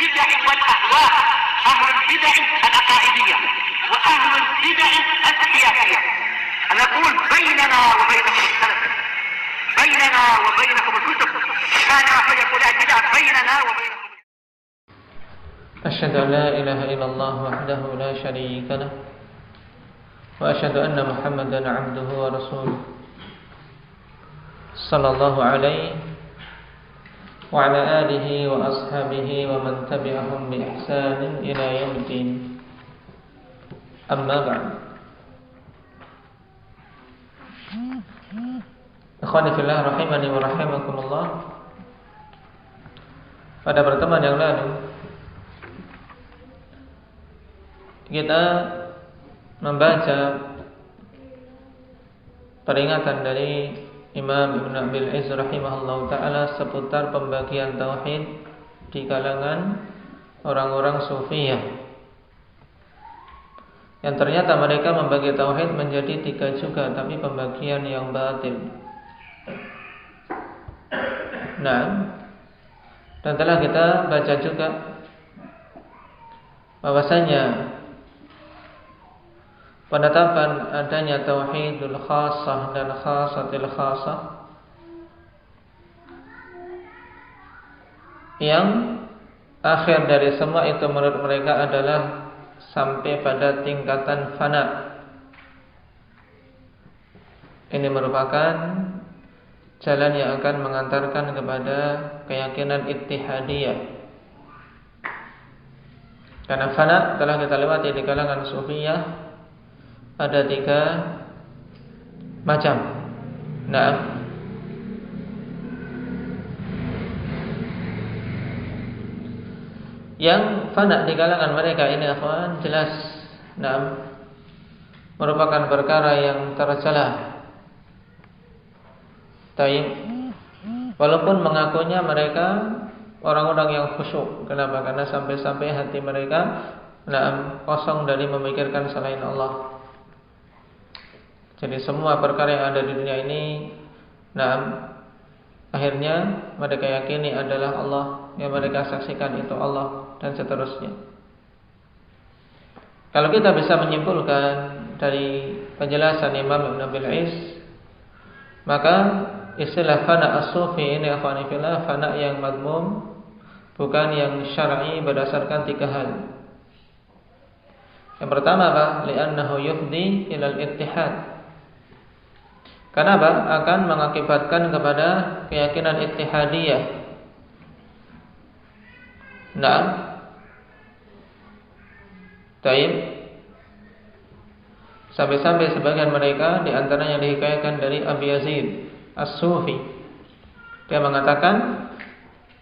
البدع والأهواء، أهل البدع العقائدية وأهل البدع السياسية. نقول بيننا وبينكم السلف، بيننا وبينكم الكتب، كان فيقول البدع بيننا وبينكم. أشهد أن لا إله إلا الله وحده لا شريك له وأشهد أن محمدا عبده ورسوله صلى الله عليه وعلى آله وأصحابه ومن تبعهم بإحسان إلى يوم الدين. أما بعد. Ikhwani fillah rahimani wa rahimakumullah. Pada pertemuan yang lalu kita membaca peringatan dari Imam Ibn Abil Izz rahimahullah ta'ala seputar pembagian tauhid di kalangan orang-orang sufiyah, yang ternyata mereka membagi tauhid menjadi 3 juga, tapi pembagian yang batil. Nah, dan telah kita baca juga bahwasanya penetapan adanya tauhidul khassah dan khassatil khassah yang akhir dari semua itu menurut mereka adalah sampai pada tingkatan fana. Ini merupakan jalan yang akan mengantarkan kepada keyakinan ittihadiyah. Karena fana telah kita lewati di kalangan sufiyah ada 3 macam. Nah, yang fana di kalangan mereka ini akhwan jelas, nah, merupakan perkara yang tercela. Taib, walaupun mengakunya mereka orang-orang yang khusyuk. Kenapa? Karena sampai-sampai hati mereka kosong dari memikirkan selain Allah. Jadi semua perkara yang ada di dunia ini, akhirnya mereka yakini adalah Allah, yang mereka saksikan itu Allah, dan seterusnya. Kalau kita bisa menyimpulkan dari penjelasan Imam Ibn Abil Izz, maka istilah fana as-sufi ini akhwani fillah, fana yang madmum, bukan yang syar'i berdasarkan 3 hal. Yang pertama apa? Li'annahu yufdi ilal ittihad. Kenapa? Akan mengakibatkan kepada keyakinan ittihadiyah. Nah, taib, sampai-sampai sebagian mereka di antaranya dihikayatkan dari Abi Yazid As-Sufi. Dia mengatakan,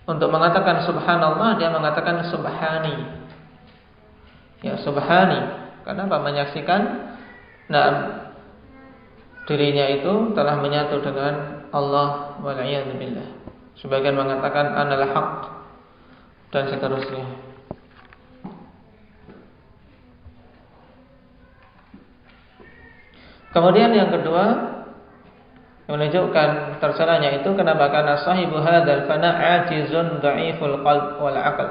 untuk mengatakan subhanallah, dia mengatakan subhani. Ya, subhani. Kenapa? Menyaksikan dirinya itu telah menyatu dengan Allah wal'iyadu billah. Sebagian mengatakan anal haq, dan seterusnya. Kemudian yang kedua, yang menunjukkan tercelanya itu kenapa? Karena sahibu hadzal fana ajizun dha'iful qalb wal aql.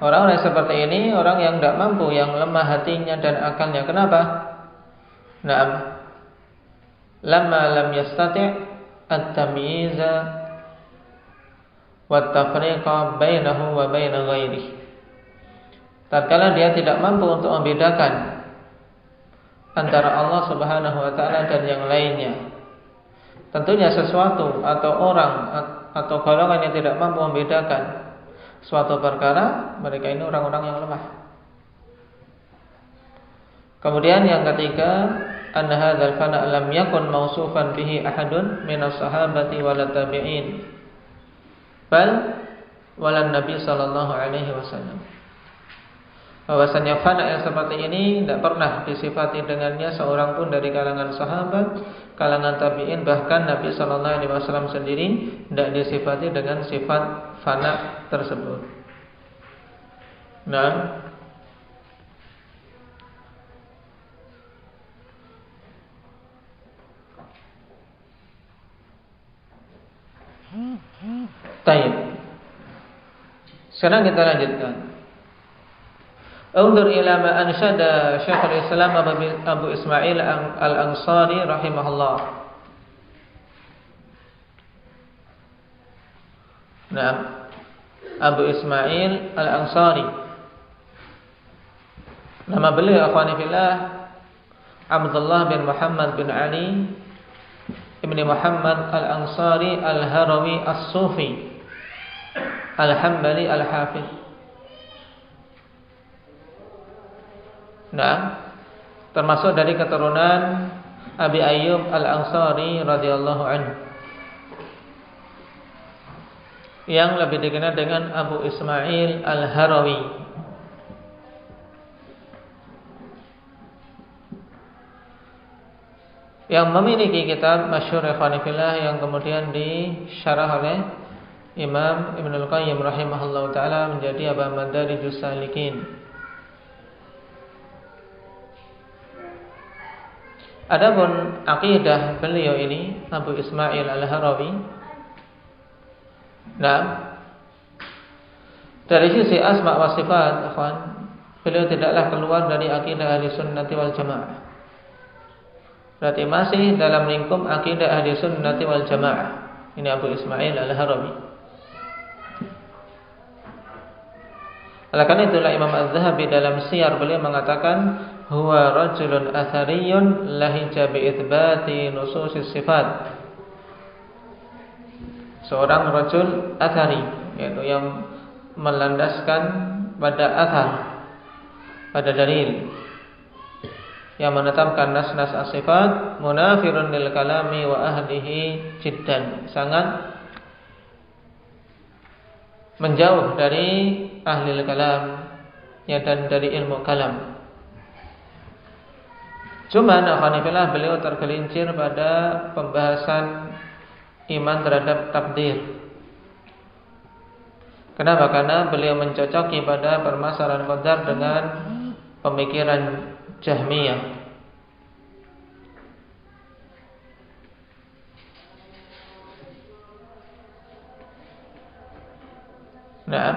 Orang-orang seperti ini orang yang tidak mampu, yang lemah hatinya dan akalnya. Kenapa? Naam, lamma lam yastati' at-tamyiza wa at-tafriqa bainahu wa bain ghairihi. Tatkala dia tidak mampu untuk membedakan antara Allah Subhanahu wa taala dan yang lainnya. Tentunya sesuatu atau orang atau golongan yang tidak mampu membedakan suatu perkara, mereka ini orang-orang yang lemah. Kemudian yang ketiga, anna hadzal fana lam yakun mausufan bihi ahadun minas sahabati wal tabi'in bal walan nabi sallallahu alaihi wasallam. Bahwasanya fana yang seperti ini tidak pernah disifati dengannya seorang pun dari kalangan sahabat, kalangan tabi'in, bahkan Nabi sallallahu alaihi wasallam sendiri tidak disifati dengan sifat fana tersebut. Nah, taib. Sekarang kita lanjutkan. Undur ila ma ansyada Syekhul Islam Abu Ismail Al-Ansari rahimahullah. Nah, Abu Ismail Al-Ansari. Nama beliau akhwani fillah Abdullah bin Muhammad bin Ali Ibni Muhammad Al-Ansari Al-Harawi As-Sufi Al-Hambali Al-Hafidh. Nah, termasuk dari keturunan Abi Ayyub Al-Ansari radhiyallahu anhu, yang lebih dikenal dengan Abu Ismail Al-Harawi. Yang memiliki kitab masyhur ikhwani fillah yang kemudian disyarah oleh Imam Ibnul Qayyim rahimahullahu taala menjadi Madarijus Salikin. Adapun akidah beliau ini Abu Ismail Al-Harawi, nah, dari sisi asma wa sifat, akhwan, beliau tidaklah keluar dari akidah ahli sunnati wal jamaah. Berarti masih dalam lingkup akidah ahli sunnati wal jamaah. Ini Abu Ismail Al-Harawi. Oleh karena itulah Imam Az-Zahabi dalam siyar beliau mengatakan huwa rajulun athariyun lahija bi itsbati nususis sifat. Seorang rajul athari, yaitu yang melandaskan pada athar, pada dalil, yang menetapkan nas-nas as-sifat, munafirun lil kalami wa ahlihi jiddan, sangat menjauh dari ahli kalam ya, dan dari ilmu kalam. Cuma alhamdulillah beliau tergelincir pada pembahasan iman terhadap takdir. Kenapa? Karena beliau mencocoki pada permasalahan qadar dengan pemikiran Jahmiyah. Nah,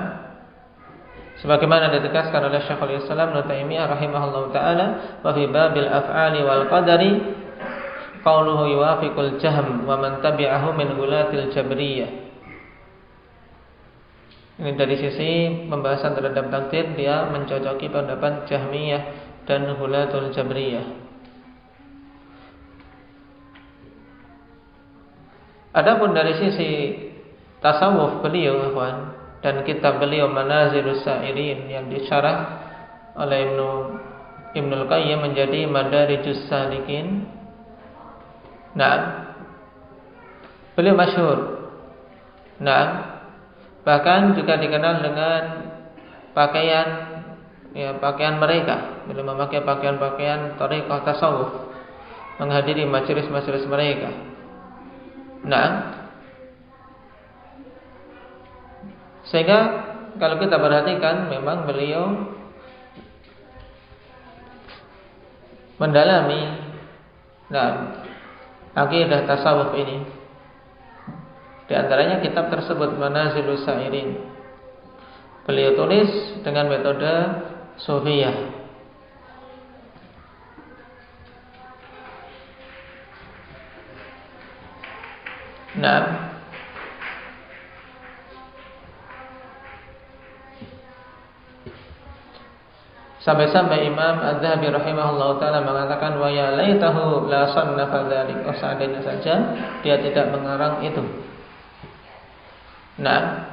sebagaimana ditegaskan oleh Syekhul Islam Ibnu Taimiyah rahimahullahu taala, wa fi babil af'ali wal qadari qauluhu yuwafiqul jahm wa man tabi'ahu min gulatil jabriyah. Ini dari sisi pembahasan terhadap takdir, dia mencocoki pendapat Jahmiyah dan gulatul jabriyah. Adapun dari sisi tasawuf beliau, ikhwan, dan kitab beliau Manazilus Sa'irin yang disyarah oleh Ibnul Qayyim menjadi Madarijus Salikin. Nah, beliau masyhur. Nah, bahkan juga dikenal dengan pakaian, ya, pakaian mereka. Beliau memakai pakaian-pakaian thariqah tasawuf, menghadiri majelis-majelis mereka. Nah, sehingga kalau kita perhatikan memang beliau mendalami akidah tasawuf ini. Di antaranya kitab tersebut Manazilus Sa'irin, beliau tulis dengan metode Sufiyah. Nah, sampai-sampai Imam Az-Zahabi rahimahullahu taala mengatakan wa ya laitahu la sannafa dzalik, oh seandainya saja dia tidak mengarang itu. Nah,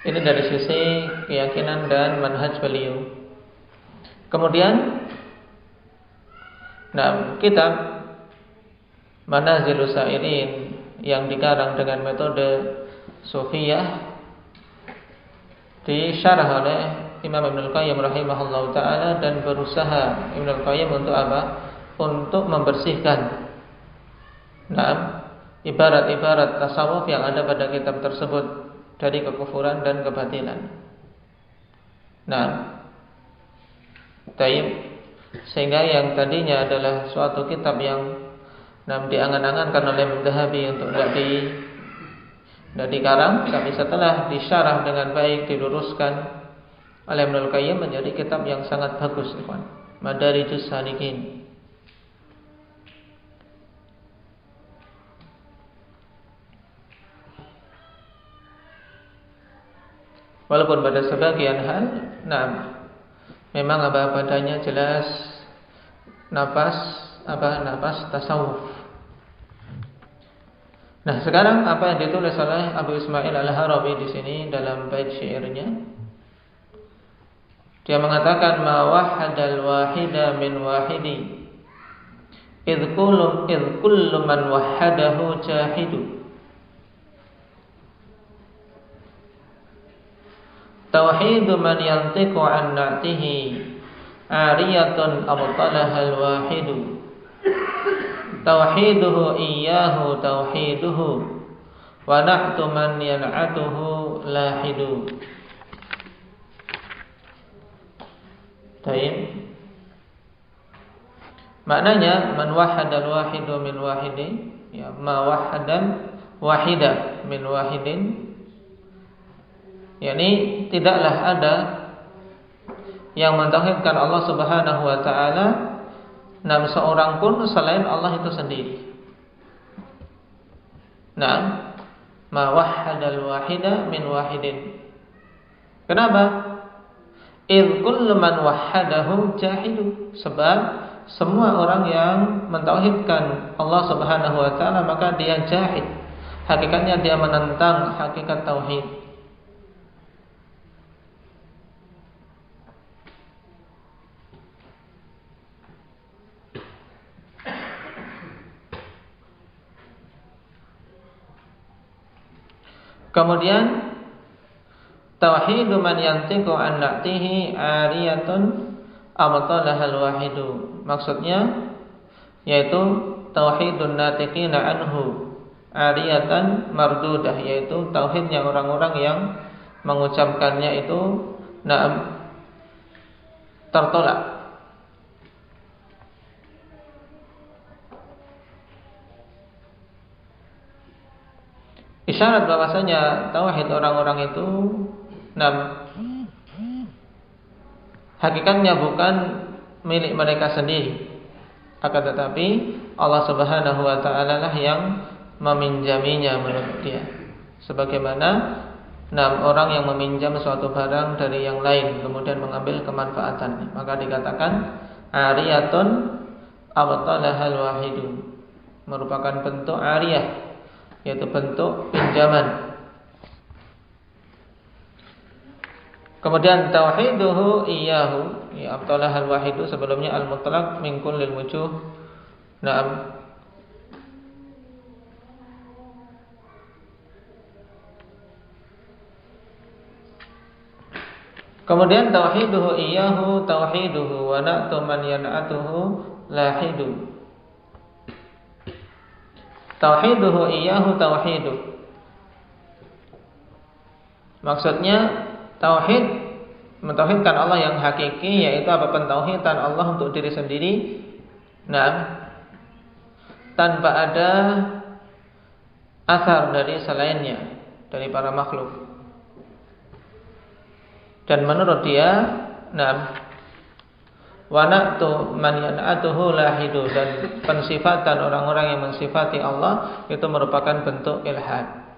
ini dari sisi keyakinan dan manhaj beliau. Kemudian, kitab Manazilus Sa'irin yang dikarang dengan metode Sufiyah disyarah oleh Imam Ibnul Qayyim rahimahullahu taala, dan berusaha Ibnul Qayyim untuk apa? Untuk membersihkan ibarat-ibarat tasawuf yang ada pada kitab tersebut dari kekufuran dan kebatilan. Nah, sehingga yang tadinya adalah suatu kitab yang diangan-angankan oleh Madhabi untuk tidak dikarang, tapi setelah disyarah dengan baik, diluruskan oleh Ibnul Qayyim, menjadi kitab yang sangat bagus, ikhwan. Madarijus Salikin. Walaupun pada sebagian hal, memang padanya jelas nafas tasawuf. Nah, sekarang apa yang ditulis oleh Abu Ismail Al-Harawi di sini dalam bait syairnya? Dia mengatakan ma wahadal wahida min wahidi idh kullu man wahadahu jahidu. Tauhidu man yantiqu an na'tihi ariyatun abtalahal wahidu. Tauhiduhu iyyahu tauhiduhu wa na'tu man yan'atuhu lahidu. Baik. Maknanya man wahadal wahidu min wahidi, ya, ma wahadan wahida min wahidin, yakni tidaklah ada yang mentauhidkan Allah Subhanahu wa taala seorang pun selain Allah itu sendiri. Nah, ma wahadal wahida min wahidin. Kenapa? Idh kullu man wahadahu jahidu. Sebab semua orang yang mentauhidkan Allah Subhanahu wa taala maka dia jahid. Hakikatnya dia menentang hakikat tauhid. Kemudian tauhidu man yantiqu an na'tihi ariyatun abtalahal wahidu. Maksudnya yaitu tauhidun natiqina anhu ariyatan mardudah, yaitu tauhidnya orang-orang yang mengucapkannya itu tertolak. Isyarat bahwasanya tauhid orang-orang itu hakikatnya bukan milik mereka sendiri, akan tetapi Allah Subhanahu wa taala lah yang meminjaminya menurut dia. Sebagaimana orang yang meminjam suatu barang dari yang lain kemudian mengambil kemanfaatannya, maka dikatakan ariyatun abtalahal wahidu, merupakan bentuk ariyah, yaitu bentuk pinjaman. Kemudian tauhiduhu iyyahu, ya, abtalahal wahidu sebelumnya al-mutlaq min kullil wujuh. Naam. Kemudian tauhiduhu iyyahu tauhiduhu wa na'tu man yan'atuhu lahidu. Tauhiduhu iyyahu tauhidu. Maksudnya tauhid, mentauhidkan Allah yang hakiki, yaitu apa? Pentauhidan Allah untuk diri sendiri, tanpa ada asar dari selainnya, dari para makhluk. Dan menurut dia, wa na'tu man yan'atuhu lahidu, dan pensifatan orang-orang yang mensifati Allah itu merupakan bentuk ilhad.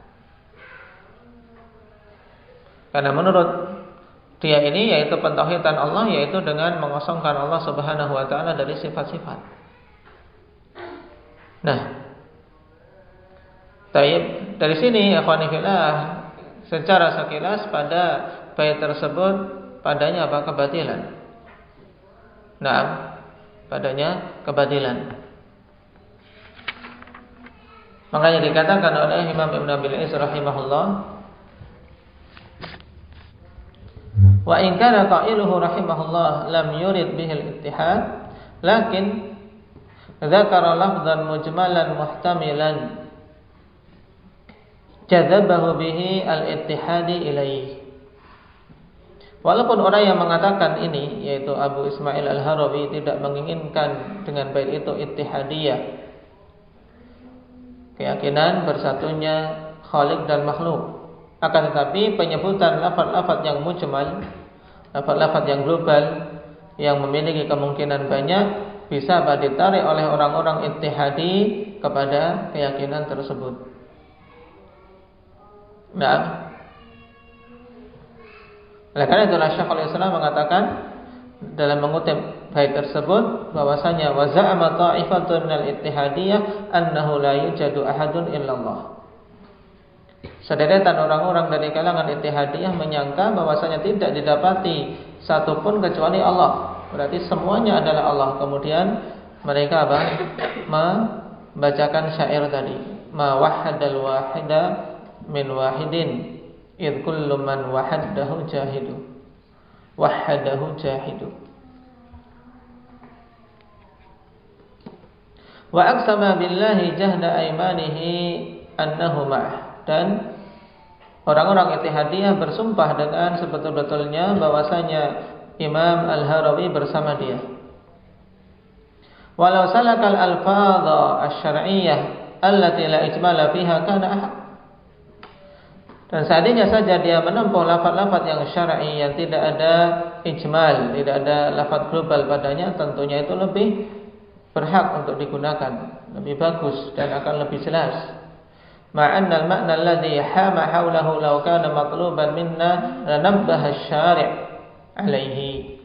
Karena menurut dia ini yaitu pentauhidan Allah, yaitu dengan mengosongkan Allah Subhanahu wa taala dari sifat-sifat. Nah, dari sini ikhwani fillah, secara sekilas pada bait tersebut padanya apa? Kebatilan. Padanya kebatilan. Makanya dikatakan oleh Imam Ibn Abil Is rahimahullah, wa in kana qailuhu rahimahullah lam yurid bihil ittihad, lakin dzakara lafdhan mujmalan muhtamilan jadzabahu bihi al-ittihadi ilaih. Walaupun orang yang mengatakan ini, yaitu Abu Ismail Al-Harawi, tidak menginginkan dengan bait itu ittihadiyah, keyakinan bersatunya Khaliq dan makhluk, akan tetapi penyebutan lafaz-lafaz yang mujmal, lafaz-lafaz yang global, yang memiliki kemungkinan banyak, bisa ditarik oleh orang-orang ittihadi kepada keyakinan tersebut. Nah, oleh karena itulah Syekhul Islam mengatakan dalam mengutip bait tersebut bahwasanya wa za'ama ta'ifatun minal ittihadiyah annahu la yujadu ahadun illallah. Sederetan orang-orang dari kalangan ittihadiyah menyangka bahwasanya tidak didapati satupun kecuali Allah. Berarti semuanya adalah Allah. Kemudian mereka membacakan syair tadi, ma wahadal wahida min wahidin id kullu man wahadahu jahidu wahadahu jahidu wa aqsama billahi jahda aymanihi annahu ma'ah. Dan orang-orang ittihadiyah bersumpah dengan sebetul-betulnya bahwasanya Imam Al-Harawi bersama dia. Walau salakal alfadha asy-syar'iyyah allati la ijmala fiha kana ahad. Dan seandainya saja dia menempuh lafaz-lafaz yang syar'i yang tidak ada ijmal, tidak ada lafaz global padanya, tentunya itu lebih berhak untuk digunakan, lebih bagus dan akan lebih jelas. Ma'anna al-ma'na alladhi hama hawlahu law kana matluban minna lanabbaha asy-syari' alaihi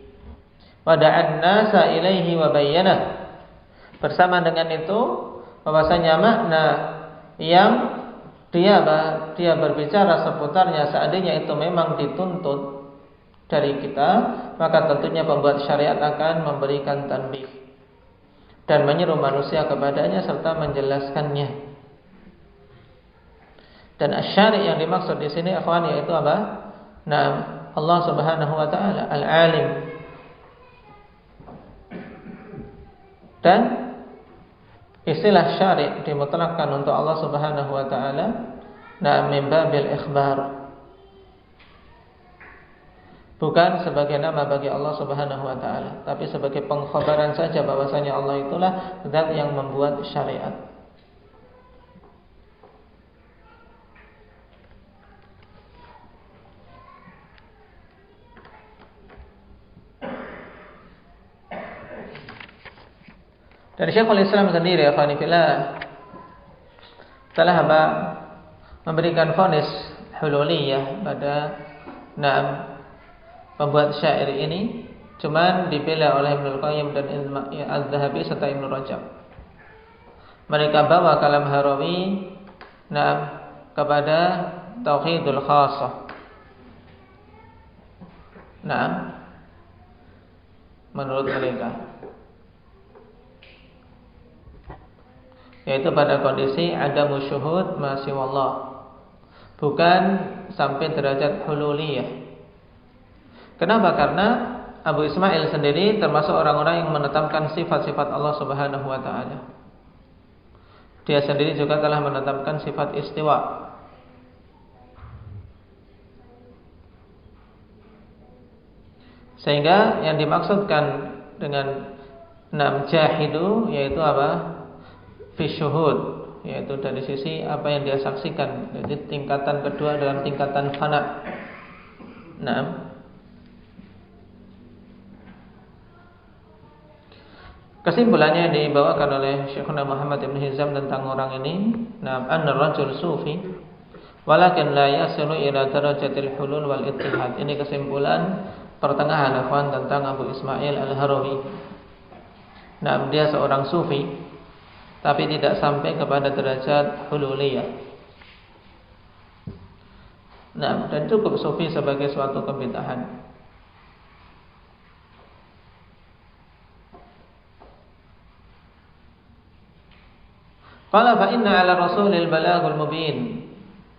wa da'a an-nasa ilaihi wa bayyana. Bersama dengan itu bahwasanya makna yang dia berbicara seputarnya, seandainya itu memang dituntut dari kita, maka tentunya pembuat syariat akan memberikan tanbih dan menyeru manusia kepadanya serta menjelaskannya. Dan asy-syari' yang dimaksud di sini akhwan yaitu apa? Nah, Allah Subhanahu wa taala Al-Alim. Dan istilah syari' dimutlakkan untuk Allah Subhanahu wa taala min babil ikhbar, bukan sebagai nama bagi Allah Subhanahu wa taala, tapi sebagai pengkhabaran saja bahwasanya Allah itulah zat yang membuat syariat. Dan Syekhul Islam sendiri afanifillah telah memberikan vonis hululiyah pada pembuat syair ini, cuman dibela oleh Ibnu Qayyim dan Az-Zahabi serta Ibnu Rajab. Mereka bawa kalam Harawi kepada tauhidul khassah. Menurut mereka, yaitu pada kondisi ada musyuhud masih wallah, bukan sampai derajat hululiyah. Kenapa? Karena Abu Ismail sendiri termasuk orang-orang yang menetapkan sifat-sifat Allah Subhanahu wa taala. Dia sendiri juga telah menetapkan sifat istiwa. Sehingga yang dimaksudkan dengan jahidu yaitu apa? Fi syuhud, yaitu dari sisi apa yang dia saksikan. Jadi tingkatan kedua dalam tingkatan fana. Kesimpulannya yang dibawakan oleh Syekhuna Muhammad Ibn Hizam tentang orang ini, anna rajul sufi walakin la yasilu ila darajatil hulul wal ittihad. Ini kesimpulan pertengahan akhwan tentang Abu Ismail Al-Harawi. Dia seorang sufi tapi tidak sampai kepada derajat hululiyah. Dan cukup sufi sebagai suatu kebid'ahan. Qala fa inna 'ala rasulil balaghul mubin.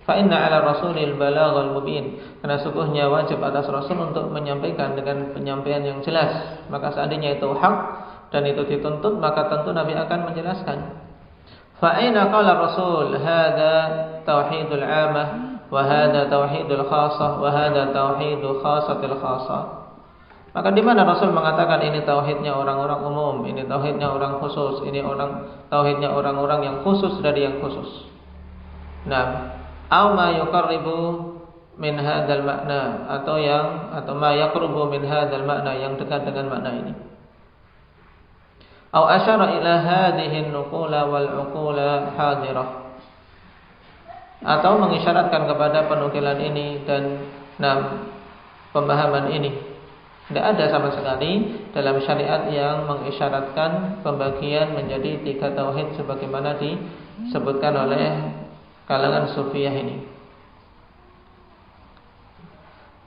Fa inna 'ala rasulil balaghul mubin. Karena sungguhnya wajib atas Rasul untuk menyampaikan dengan penyampaian yang jelas. Maka seandainya itu hak dan itu dituntut, maka tentu Nabi akan menjelaskan. Fa aina qala Rasul hadza tauhidul 'ammah wa hadza tauhidul khassah wa hadza tauhidul khassatil khassah. Maka di mana Rasul mengatakan ini tauhidnya orang-orang umum, ini tauhidnya orang khusus, ini tauhidnya orang-orang yang khusus dari yang khusus. Nah, au ma yuqarribu min hadzal makna, atau ma yaqrubu min hadzal makna, yang dekat dengan makna ini. Au asyara ila hadhihi an-nuqula wal 'uqula hadirah, atau mengisyaratkan kepada penukilan ini dan pemahaman ini. Tidak ada sama sekali dalam syariat yang mengisyaratkan pembagian menjadi 3 tauhid sebagaimana disebutkan oleh kalangan sufiyah ini.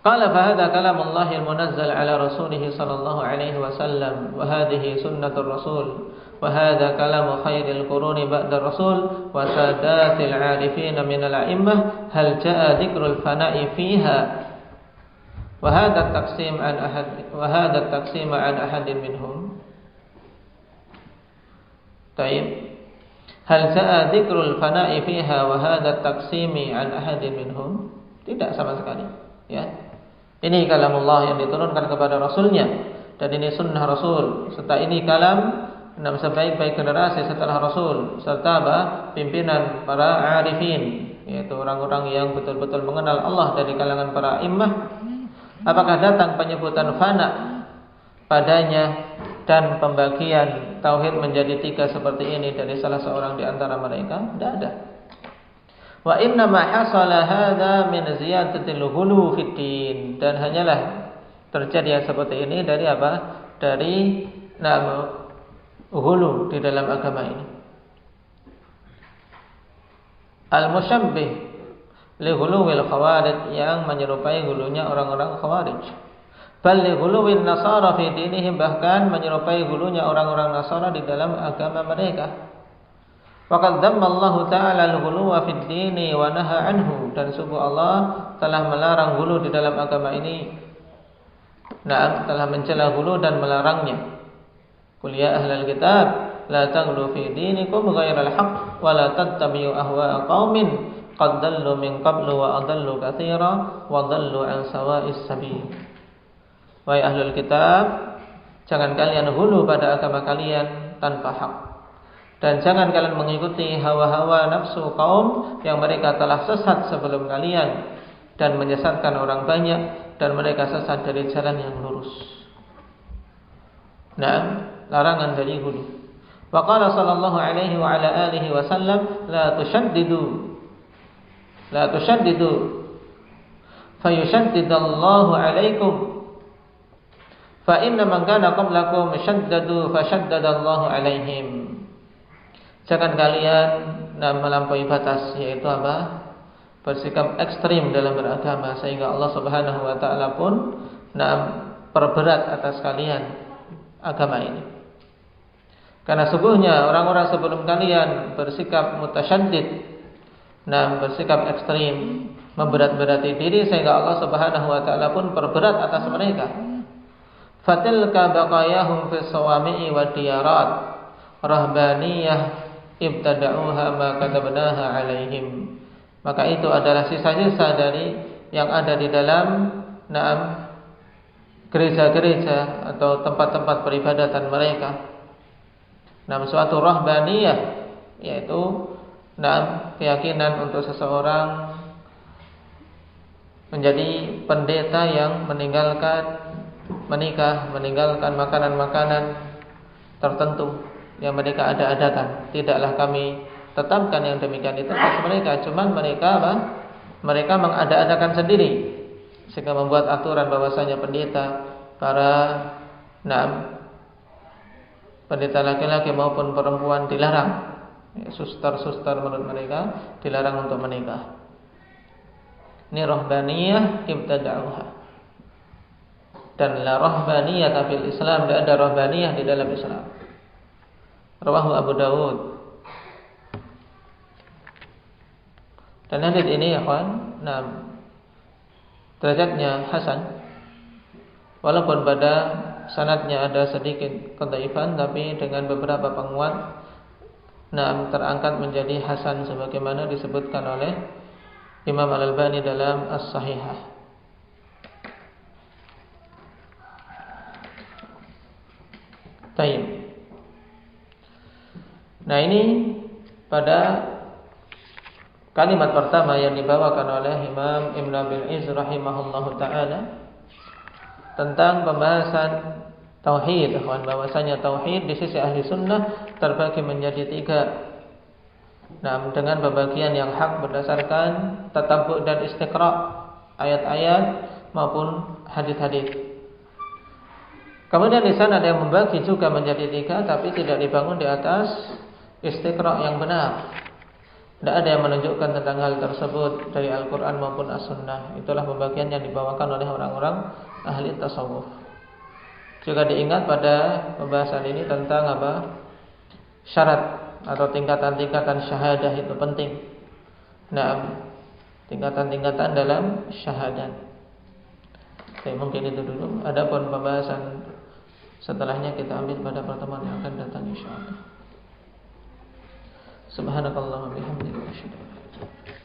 Qala fa hadha kalamullahi al-munazzal ala rasulih sallallahu alaihi wasallam wa hadhihi sunnatur rasul wa hadha kalamu khairil quruni ba'da rasul wa sadatil 'arifin min al-a'immah hal jaa dzikrul fana'i fiha wa hadha at-taqsim an ahadin minhum. Taib. Hal jaa dzikrul fana'i fiha wa hadha at-taqsimi an ahadin minhum? Tidak sama sekali, ya. Ini kalamullah yang diturunkan kepada Rasulnya, dan ini sunnah Rasul, serta ini kalam sebaik-baik generasi setelah Rasul, serta pimpinan para arifin, yaitu orang-orang yang betul-betul mengenal Allah dari kalangan para immah. Apakah datang penyebutan fana padanya dan pembagian tauhid menjadi 3 seperti ini dari salah seorang di antara mereka? Tidak ada. Wa inna ma hasala hadza min ziyadatil ghulu fid din, dan hanyalah terjadi yang seperti ini dari apa? Dari ghulu di dalam agama ini. Al-musyabbih li ghuluwil khawarij, yang menyerupai ghulunya orang-orang khawarij. Bal li ghuluwin nasara fi dinihim, bahkan menyerupai ghulunya orang-orang Nasara di dalam agama mereka. Faqad dzamma Allah Ta'ala al-ghuluwa fid dini wa naha anhu, dan sungguh Allah telah melarang ghulu di dalam agama ini. Telah mencela ghulu dan melarangnya. Qul ya ahlal kitab la taghlu fi dinikum ghairal haqq wa la tattabi'u ahwa'a qaumin qad dallu min qablu wa adallu katsira wa dallu an sawa'is sabil. Wahai ahlul kitab, jangan kalian ghulu pada agama kalian tanpa hak, dan jangan kalian mengikuti hawa-hawa nafsu kaum yang mereka telah sesat sebelum kalian dan menyesatkan orang banyak, dan mereka sesat dari jalan yang lurus. Larangan dari ghulu. Wa qala sallallahu alaihi wa ala alihi wasallam la tushaddidu fayushaddidallahu alaikum fa inna man kana qablakum shaddadu fashaddadallahu alaihim. Jangan kalian melampaui batas, yaitu apa? Bersikap ekstrim dalam beragama, sehingga Allah Subhanahu wa taala pun perberat atas kalian agama ini. Karena sungguhnya orang-orang sebelum kalian bersikap mutasyaddid, bersikap ekstrim, memberat-berati diri, sehingga Allah Subhanahu wa taala pun perberat atas mereka. Fatilka baqayahum fis sawami'i wa diyarat rahbaniyah ibtada'uha ma katabnaha alaihim. Maka itu adalah sisa-sisa dari yang ada di dalam gereja-gereja atau tempat-tempat peribadatan mereka. Suatu rahbaniyah, yaitu keyakinan untuk seseorang menjadi pendeta yang meninggalkan menikah, meninggalkan makanan-makanan tertentu yang mereka ada-adakan. Tidaklah kami tetapkan yang demikian itu atas mereka, cuman mereka mengada-adakan sendiri, sehingga membuat aturan bahwasanya pendeta laki-laki maupun perempuan dilarang. Suster-suster menurut mereka dilarang untuk menikah. Ini rahbaniyah ibtada'uha. Dan la rahbaniyah fil Islam, tidak ada rahbaniyah di dalam Islam. Rawahu Abu Dawud. Dan hadis ini ya kawan, derajatnya hasan, walaupun pada sanadnya ada sedikit kedhaifan, tapi dengan beberapa penguat terangkat menjadi hasan sebagaimana disebutkan oleh Imam Al-Albani dalam As-Sahihah. Tayyib. Nah, ini pada kalimat pertama yang dibawakan oleh Imam Ibn Abil Izz rahimahullahu ta'ala tentang pembahasan tauhid, bahwasanya tauhid di sisi ahli sunnah terbagi menjadi 3. Dengan pembagian yang hak berdasarkan tatabbu' dan istiqra' ayat-ayat maupun hadis-hadis. Kemudian di sana ada yang membagi juga menjadi 3, tapi tidak dibangun di atas istiqra' yang benar. Tidak ada yang menunjukkan tentang hal tersebut dari Al-Quran maupun As-Sunnah. Itulah pembagian yang dibawakan oleh orang-orang ahli tasawuf. Juga diingat pada pembahasan ini tentang syarat atau tingkatan-tingkatan syahadah itu penting. Tingkatan-tingkatan dalam syahadat. Oke, mungkin itu dulu. Adapun pembahasan setelahnya kita ambil pada pertemuan yang akan datang insyaallah. Subhanakallahumma bihamdika asyhadu an la ilaha illa anta